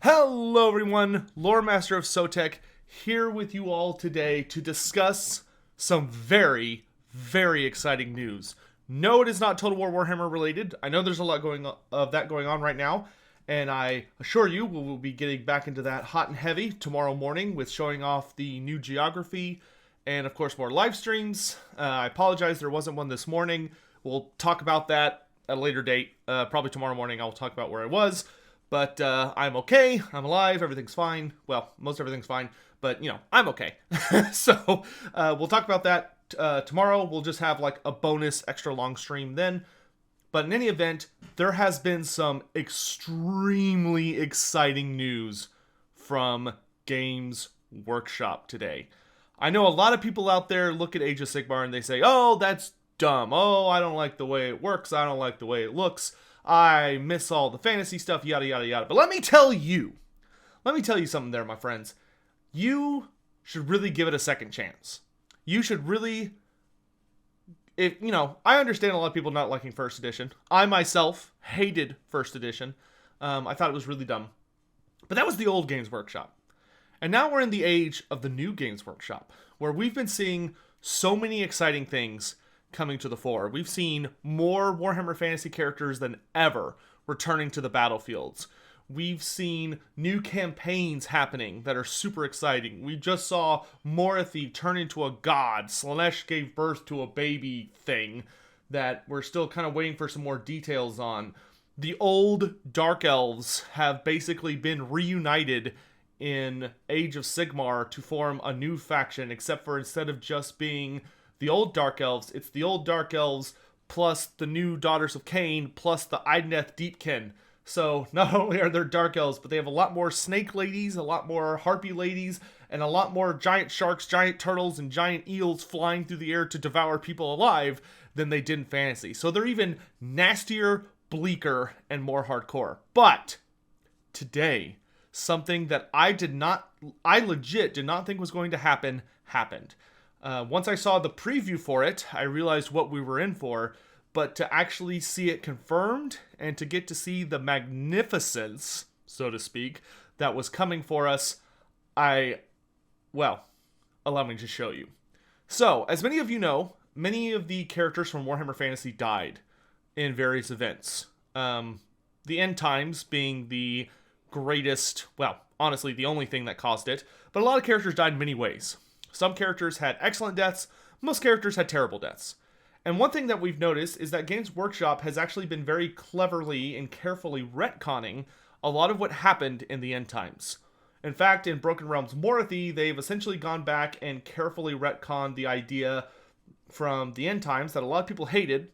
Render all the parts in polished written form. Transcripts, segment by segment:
Hello everyone, Lore Master of Sotek here with you all today to discuss some very, very exciting news. No, it is not Total War Warhammer related. I know there's a lot going on right now, and I assure you we will be getting back into that hot and heavy tomorrow morning with showing off the new geography and of course more live streams. I apologize there wasn't one this morning. We'll talk about that at a later date. Probably tomorrow morning I'll talk about where I was. But I'm okay. I'm alive. Everything's fine. Well, most everything's fine. But, I'm okay. So we'll talk about that tomorrow. We'll just have like a bonus extra long stream then. But in any event, there has been some extremely exciting news from Games Workshop today. I know a lot of people out there look at Age of Sigmar and they say, oh, that's dumb. Oh, I don't like the way it works. I don't like the way it looks. I miss all the fantasy stuff, yada, yada, yada. But let me tell you something there, my friends. You should really give it a second chance. You should really, I understand a lot of people not liking first edition. I myself hated first edition. I thought it was really dumb. But that was the old Games Workshop. And now we're in the age of the new Games Workshop, where we've been seeing so many exciting things coming to the fore. We've seen more Warhammer Fantasy characters than ever returning to the battlefields. We've seen new campaigns happening that are super exciting. We just saw Morathi turn into a god. Slaanesh gave birth to a baby thing that we're still kind of waiting for some more details on. The old Dark Elves have basically been reunited in Age of Sigmar to form a new faction, except for instead of just being the old Dark Elves, it's the old Dark Elves plus the new Daughters of Cain plus the Idneth Deepkin. So not only are there Dark Elves, but they have a lot more snake ladies, a lot more harpy ladies, and a lot more giant sharks, giant turtles, and giant eels flying through the air to devour people alive than they did in fantasy. So they're even nastier, bleaker, and more hardcore. But today, something that I legit did not think was going to happen, happened. Once I saw the preview for it, I realized what we were in for, but to actually see it confirmed and to get to see the magnificence, so to speak, that was coming for us, allow me to show you. So, as many of you know, many of the characters from Warhammer Fantasy died in various events. The end times being the greatest, honestly, the only thing that caused it, but a lot of characters died in many ways. Some characters had excellent deaths, most characters had terrible deaths. And one thing that we've noticed is that Games Workshop has actually been very cleverly and carefully retconning a lot of what happened in the end times. In fact, in Broken Realms Morathi, they've essentially gone back and carefully retconned the idea from the end times that a lot of people hated,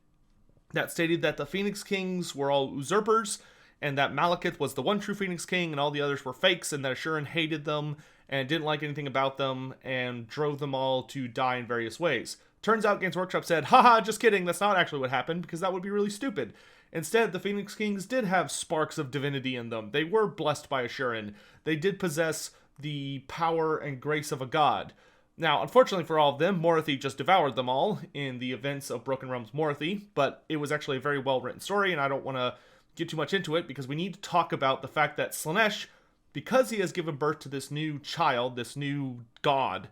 that stated that the Phoenix Kings were all usurpers, and that Malekith was the one true Phoenix King, and all the others were fakes, and that Ashuran hated them, and didn't like anything about them, and drove them all to die in various ways. Turns out Games Workshop said, haha, just kidding, that's not actually what happened, because that would be really stupid. Instead, the Phoenix Kings did have sparks of divinity in them. They were blessed by Ashuran. They did possess the power and grace of a god. Now, unfortunately for all of them, Morathi just devoured them all in the events of Broken Realms Morathi, but it was actually a very well-written story, and I don't want to get too much into it, because we need to talk about the fact that Slaanesh, because he has given birth to this new child, this new god,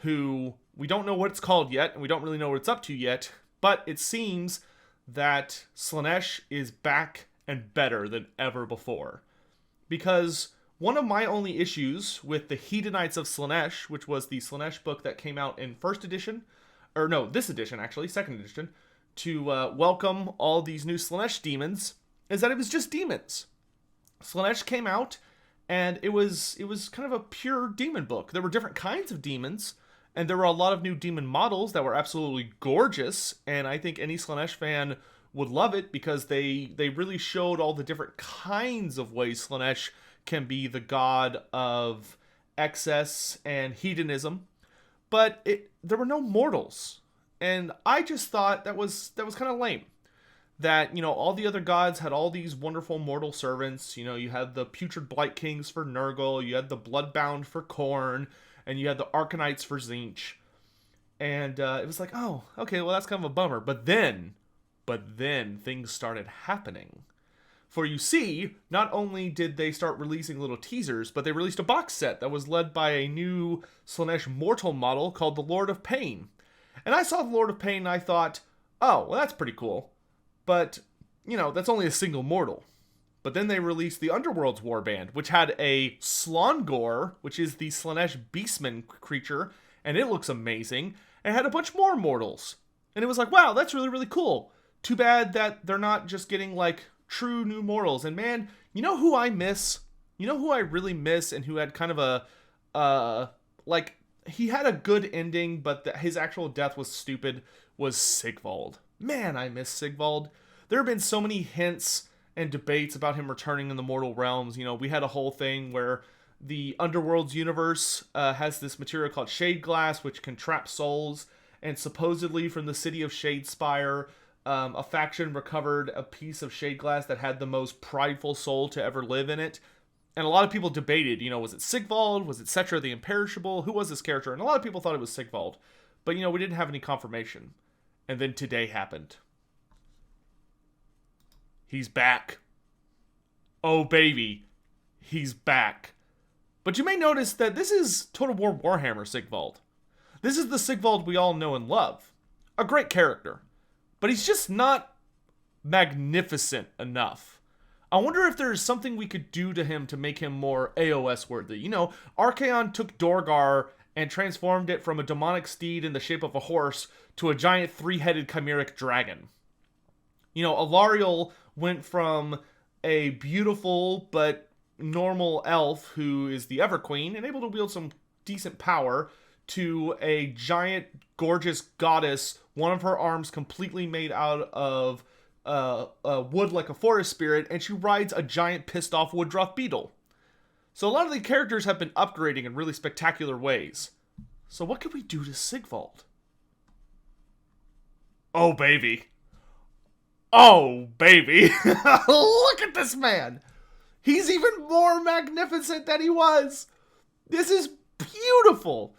who we don't know what it's called yet, and we don't really know what it's up to yet, but it seems that Slaanesh is back and better than ever before. Because one of my only issues with the Hedonites of Slaanesh, which was the Slaanesh book that came out in first edition, or no, this edition actually, second edition, to welcome all these new Slaanesh demons, is that it was just demons. Slaanesh came out, and it was kind of a pure demon book. There were different kinds of demons, and there were a lot of new demon models that were absolutely gorgeous, and I think any Slaanesh fan would love it because they really showed all the different kinds of ways Slaanesh can be the god of excess and hedonism, but there were no mortals, and I just thought that was kind of lame. That, all the other gods had all these wonderful mortal servants. You had the Putrid Blight Kings for Nurgle, you had the Bloodbound for Khorne, and you had the Arcanites for Tzeentch. And it was like, oh, okay, well, that's kind of a bummer. But then things started happening. For you see, not only did they start releasing little teasers, but they released a box set that was led by a new Slaanesh mortal model called the Lord of Pain. And I saw the Lord of Pain and I thought, oh, well, that's pretty cool. But, you know, that's only a single mortal. But then they released the Underworlds warband, which had a Slongor, which is the Slaanesh beastman creature, and it looks amazing. And it had a bunch more mortals. And it was like, wow, that's really, really cool. Too bad that they're not just getting, like, true new mortals. And man, you know who I miss? You know who I really miss and who had kind of a, like, he had a good ending, but his actual death was stupid, was Sigvald. Man, I miss Sigvald. There have been so many hints and debates about him returning in the mortal realms. You know, we had a whole thing where the Underworlds universe has this material called Shade Glass, which can trap souls, and supposedly from the city of Shadespire, a faction recovered a piece of shade glass that had the most prideful soul to ever live in it. And a lot of people debated, you know, was it Sigvald? Was it Cetra the Imperishable? Who was this character? And a lot of people thought it was Sigvald. But, you know, we didn't have any confirmation. And then today happened. He's back. Oh, baby. He's back. But you may notice that this is Total War Warhammer Sigvald. This is the Sigvald we all know and love. A great character. But he's just not magnificent enough. I wonder if there's something we could do to him to make him more AoS worthy. You know, Archaon took Dorgar and transformed it from a demonic steed in the shape of a horse to a giant three-headed chimeric dragon. You know, Alariel went from a beautiful but normal elf who is the Everqueen and able to wield some decent power to a giant, gorgeous goddess, one of her arms completely made out of wood like a forest spirit, and she rides a giant pissed off Woodruff beetle. So a lot of the characters have been upgrading in really spectacular ways. So what could we do to Sigvald? Oh, baby. Oh, baby. Look at this man. He's even more magnificent than he was. This is beautiful.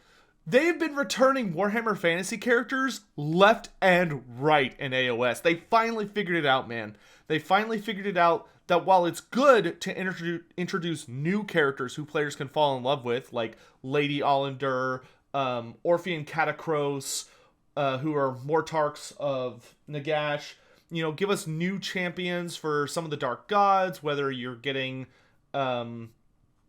They've been returning Warhammer Fantasy characters left and right in AoS. They finally figured it out, man. They finally figured it out that while it's good to introduce new characters who players can fall in love with, like Lady Olander, Orphean Catacross, who are Mortarchs of Nagash, you know, give us new champions for some of the Dark Gods, whether you're getting the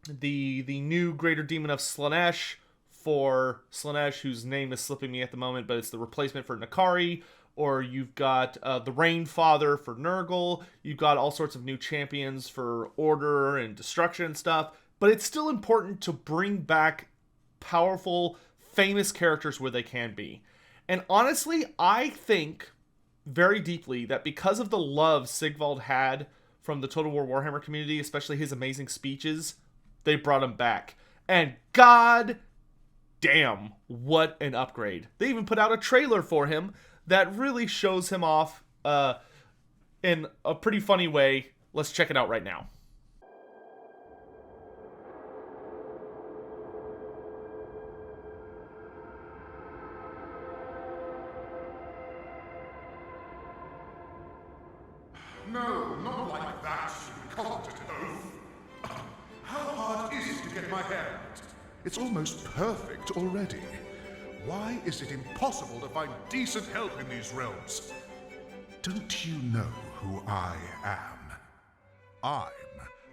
new Greater Demon of Slaanesh, for Slaanesh, whose name is slipping me at the moment, but it's the replacement for Nakari, or you've got the Rainfather for Nurgle, you've got all sorts of new champions for Order and Destruction and stuff, but it's still important to bring back powerful, famous characters where they can be. And honestly, I think very deeply that because of the love Sigvald had from the Total War Warhammer community, especially his amazing speeches, they brought him back. And God damn, what an upgrade. They even put out a trailer for him that really shows him off in a pretty funny way. Let's check it out right now. No, not like that, you incompetent oaf. How hard is it to get my hands? It's almost perfect already. Why is it impossible to find decent help in these realms? Don't you know who I am? I'm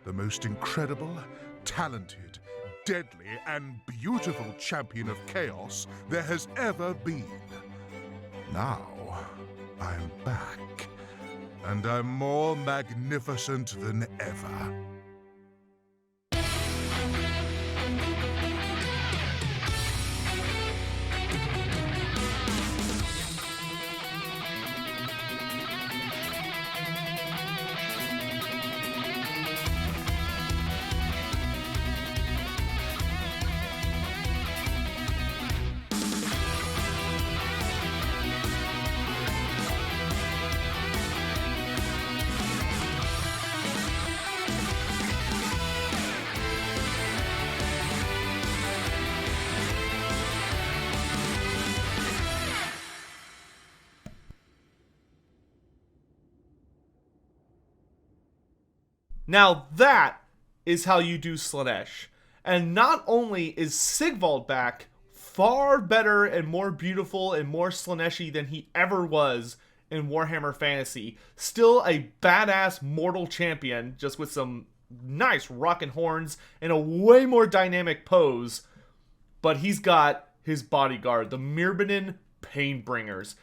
the most incredible, talented, deadly, and beautiful champion of chaos there has ever been. Now, I'm back, and I'm more magnificent than ever. Now that is how you do Slaanesh. And not only is Sigvald back, far better and more beautiful and more Slaaneshi than he ever was in Warhammer Fantasy. Still a badass mortal champion, just with some nice rockin' horns and a way more dynamic pose. But he's got his bodyguard, the Mirbanen Painbringers.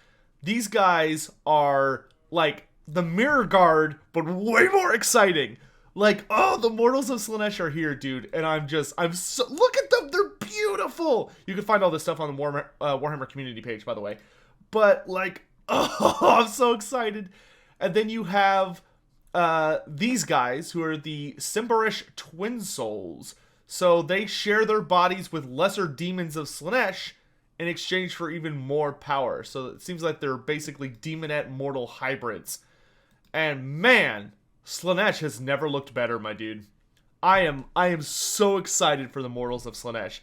These guys are like the Mirror Guard, but way more exciting. Like, oh, the Mortals of Slaanesh are here, dude. And I'm so, look at them. They're beautiful. You can find all this stuff on the Warhammer community page, by the way. But, like, oh, I'm so excited. And then you have these guys who are the Simbarish Twin Souls. So they share their bodies with lesser demons of Slaanesh in exchange for even more power. So it seems like they're basically demonette mortal hybrids. And man, Slaanesh has never looked better, my dude. I am so excited for the Mortals of Slaanesh.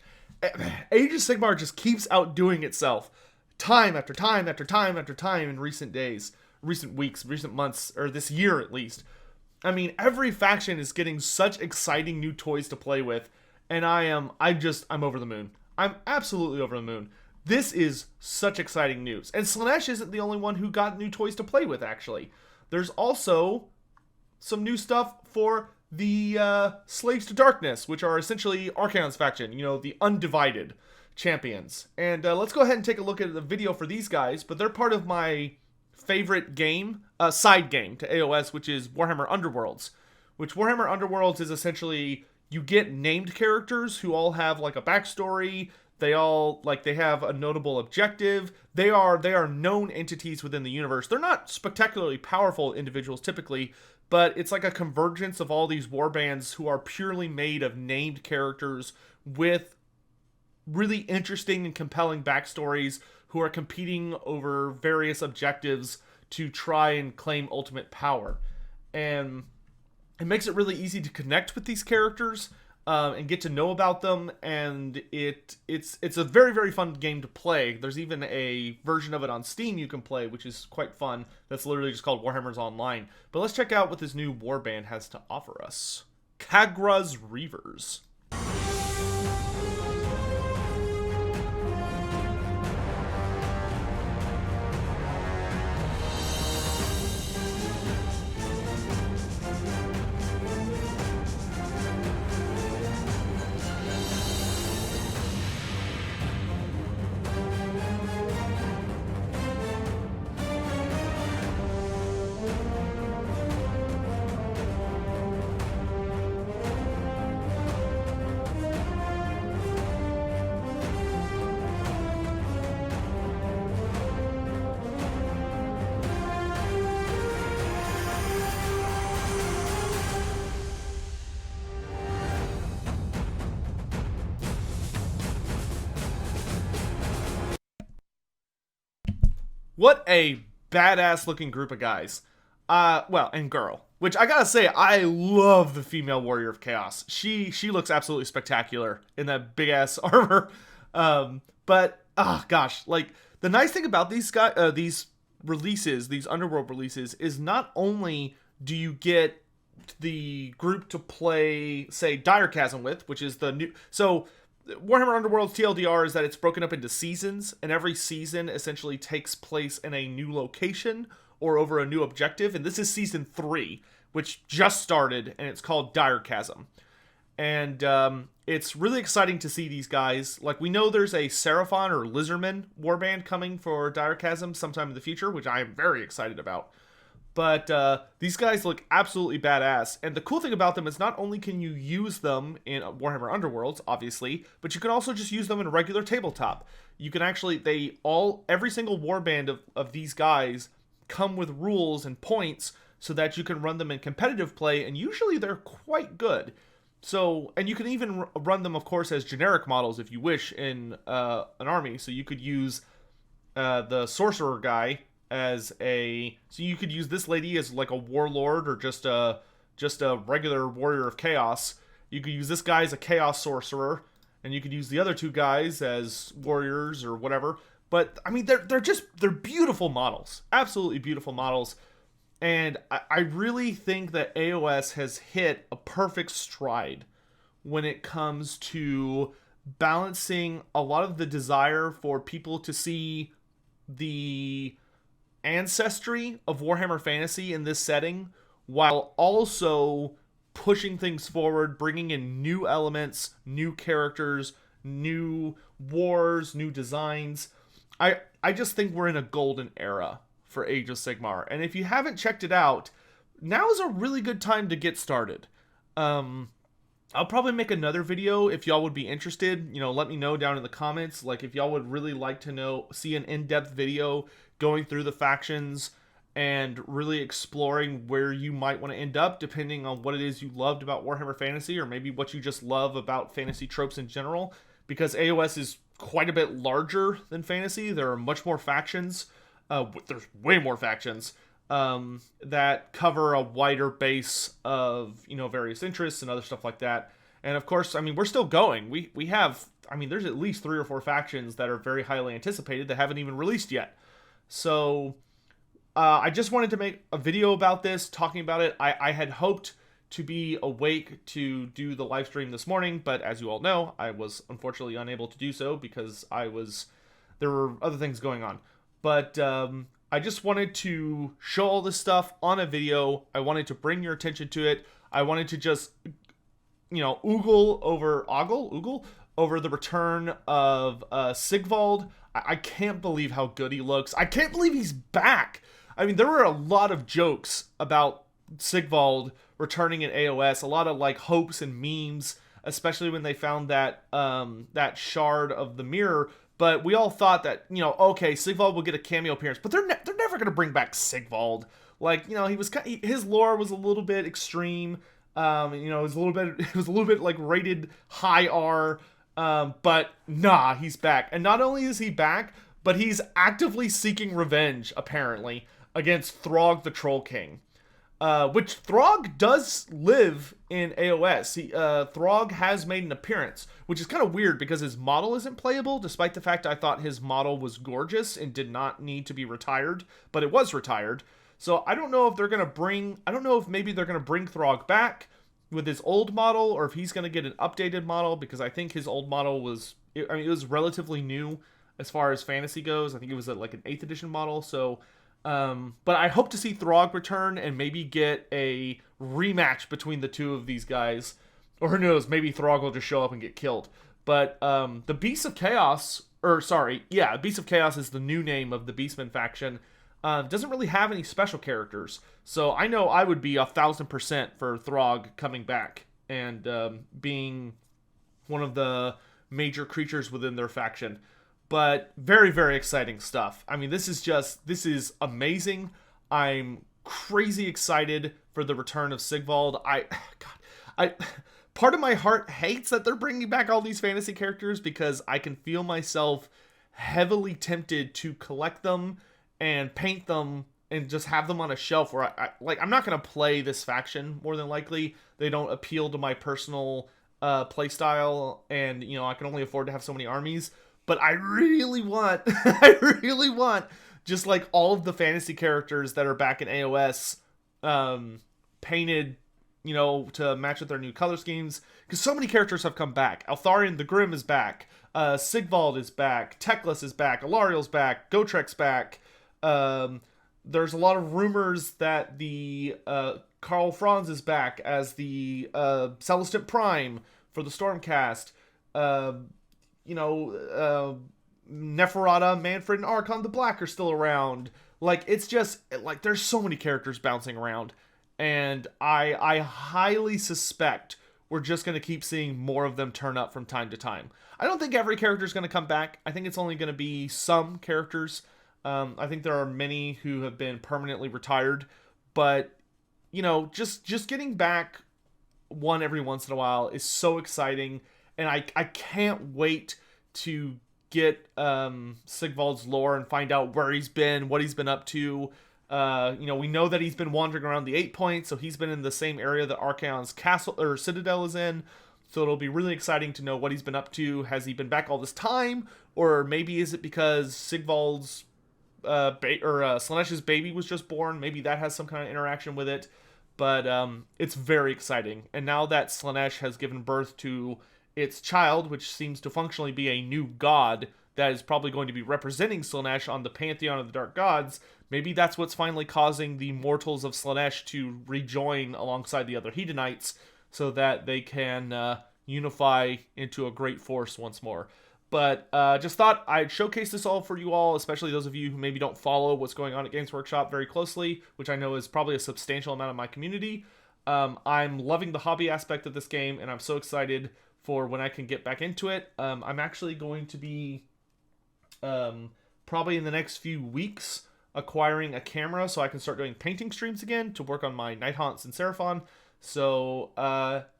Age of Sigmar just keeps outdoing itself time after time after time after time in recent days, recent weeks, recent months, or this year at least. I mean, every faction is getting such exciting new toys to play with, and I'm over the moon. I'm absolutely over the moon. This is such exciting news. And Slaanesh isn't the only one who got new toys to play with, actually. There's also some new stuff for the Slaves to Darkness, which are essentially Archaon's faction, you know, the undivided champions. And let's go ahead and take a look at the video for these guys, but they're part of my favorite game, side game to AoS, which is Warhammer Underworlds. Which Warhammer Underworlds is essentially, you get named characters who all have like a backstory. They all, like, they have a notable objective. They are known entities within the universe. They're not spectacularly powerful individuals typically, but it's like a convergence of all these warbands who are purely made of named characters with really interesting and compelling backstories who are competing over various objectives to try and claim ultimate power. And it makes it really easy to connect with these characters and get to know about them, and it's a very, very fun game to play. There's even a version of it on Steam you can play, which is quite fun. That's literally just called Warhammer's Online. But let's check out what this new warband has to offer us. Kagra's Reavers. What a badass looking group of guys. Well, and girl. Which I gotta say, I love the female warrior of chaos. She looks absolutely spectacular in that big ass armor. But gosh, like the nice thing about these releases, these Underworld releases, is not only do you get the group to play, say, Dire Chasm with, which is the new. So Warhammer Underworld's TLDR is that it's broken up into seasons, and every season essentially takes place in a new location or over a new objective, and this is season 3, which just started, and it's called Dire Chasm. And it's really exciting to see these guys. Like, we know there's a Seraphon or Lizardman warband coming for Dire Chasm sometime in the future, which I am very excited about. But these guys look absolutely badass. And the cool thing about them is not only can you use them in Warhammer Underworlds, obviously, but you can also just use them in regular tabletop. You can actually, every single warband of these guys come with rules and points so that you can run them in competitive play, and usually they're quite good. So, and you can even run them, of course, as generic models if you wish in an army. So you could use the sorcerer guy as so you could use this lady as like a warlord or just a regular warrior of chaos. You could use this guy as a chaos sorcerer, and you could use the other two guys as warriors or whatever. But I mean, they're beautiful models, absolutely beautiful models. And I really think that AoS has hit a perfect stride when it comes to balancing a lot of the desire for people to see the ancestry of Warhammer Fantasy in this setting, while also pushing things forward, bringing in new elements, new characters, new wars, new designs. I just think we're in a golden era for Age of Sigmar. And if you haven't checked it out, now is a really good time to get started. I'll probably make another video if y'all would be interested. Let me know down in the comments. Like, if y'all would really like to see an in-depth video going through the factions and really exploring where you might want to end up, depending on what it is you loved about Warhammer Fantasy, or maybe what you just love about fantasy tropes in general. Because AoS is quite a bit larger than Fantasy. There are much more factions. There's way more factions that cover a wider base of various interests and other stuff like that. And of course, we're still going. We have, there's at least 3 or 4 factions that are very highly anticipated that haven't even released yet. So I just wanted to make a video about this, talking about it. I had hoped to be awake to do the live stream this morning, but as you all know, I was unfortunately unable to do so because there were other things going on. But I just wanted to show all this stuff on a video. I wanted to bring your attention to it. I wanted to just, oogle over the return of Sigvald. I can't believe how good he looks. I can't believe he's back. There were a lot of jokes about Sigvald returning in AoS, a lot of hopes and memes, especially when they found that shard of the mirror. But we all thought that, okay, Sigvald will get a cameo appearance, but they're never going to bring back Sigvald. His lore was a little bit extreme. It was a little bit rated high R. But nah, he's back. And not only is he back, but he's actively seeking revenge, apparently, against Throgg the Troll King. Which Throgg does live in AoS. Throgg has made an appearance, which is kind of weird because his model isn't playable, despite the fact I thought his model was gorgeous and did not need to be retired, but it was retired. So I don't know if maybe they're going to bring Throgg back with his old model, or if he's going to get an updated model, because I think his old model was relatively new as far as fantasy goes. I think it was an 8th edition model, so... but I hope to see Throgg return and maybe get a rematch between the two of these guys. Or who knows, maybe Throgg will just show up and get killed. But the Beasts of Chaos, Beasts of Chaos is the new name of the Beastmen faction. Doesn't really have any special characters. So I know I would be 1,000% for Throgg coming back and being one of the major creatures within their faction. But very, very exciting stuff. This is amazing. I'm crazy excited for the return of Sigvald. Part of my heart hates that they're bringing back all these fantasy characters, because I can feel myself heavily tempted to collect them and paint them and just have them on a shelf where I'm not going to play this faction, more than likely. They don't appeal to my personal play style, and I can only afford to have so many armies. But I really want, just all of the fantasy characters that are back in AoS, painted, to match with their new color schemes. Because so many characters have come back. Altharion the Grim is back. Sigvald is back. Teclis is back. Alariel's back. Gotrek's back. There's a lot of rumors that the Karl Franz is back as the Celestant Prime for the Stormcast. Neferata, Manfred, and Archon the Black are still around. It's just, there's so many characters bouncing around. And I highly suspect we're just going to keep seeing more of them turn up from time to time. I don't think every character is going to come back. I think it's only going to be some characters. I think there are many who have been permanently retired. But, just getting back one every once in a while is so exciting. And I can't wait to get Sigvald's lore and find out where he's been, what he's been up to. We know that he's been wandering around the 8 Points, so he's been in the same area that Archaon's castle or citadel is in. So it'll be really exciting to know what he's been up to. Has he been back all this time? Or maybe is it because Sigvald's Slaanesh's baby was just born. Maybe that has some kind of interaction with it. But it's very exciting. And now that Slaanesh has given birth to its child, which seems to functionally be a new god that is probably going to be representing Slaanesh on the pantheon of the Dark Gods, maybe that's what's finally causing the mortals of Slaanesh to rejoin alongside the other Hedonites so that they can unify into a great force once more. But just thought I'd showcase this all for you all, especially those of you who maybe don't follow what's going on at Games Workshop very closely, which I know is probably a substantial amount of my community. I'm loving the hobby aspect of this game, and I'm so excited for when I can get back into it. I'm actually going to be, probably in the next few weeks, acquiring a camera so I can start doing painting streams again to work on my Night Haunts and Seraphon. So,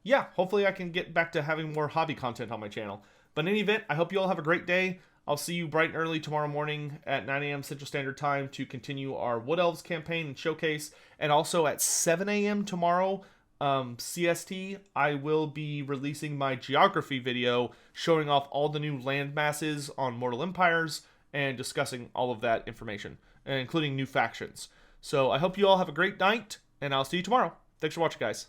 yeah, hopefully I can get back to having more hobby content on my channel. But in any event, I hope you all have a great day. I'll see you bright and early tomorrow morning at 9 a.m. Central Standard Time to continue our Wood Elves campaign and showcase. And also at 7 a.m. tomorrow, CST, I will be releasing my geography video showing off all the new land masses on Mortal Empires and discussing all of that information, including new factions. So I hope you all have a great night, and I'll see you tomorrow. Thanks for watching, guys.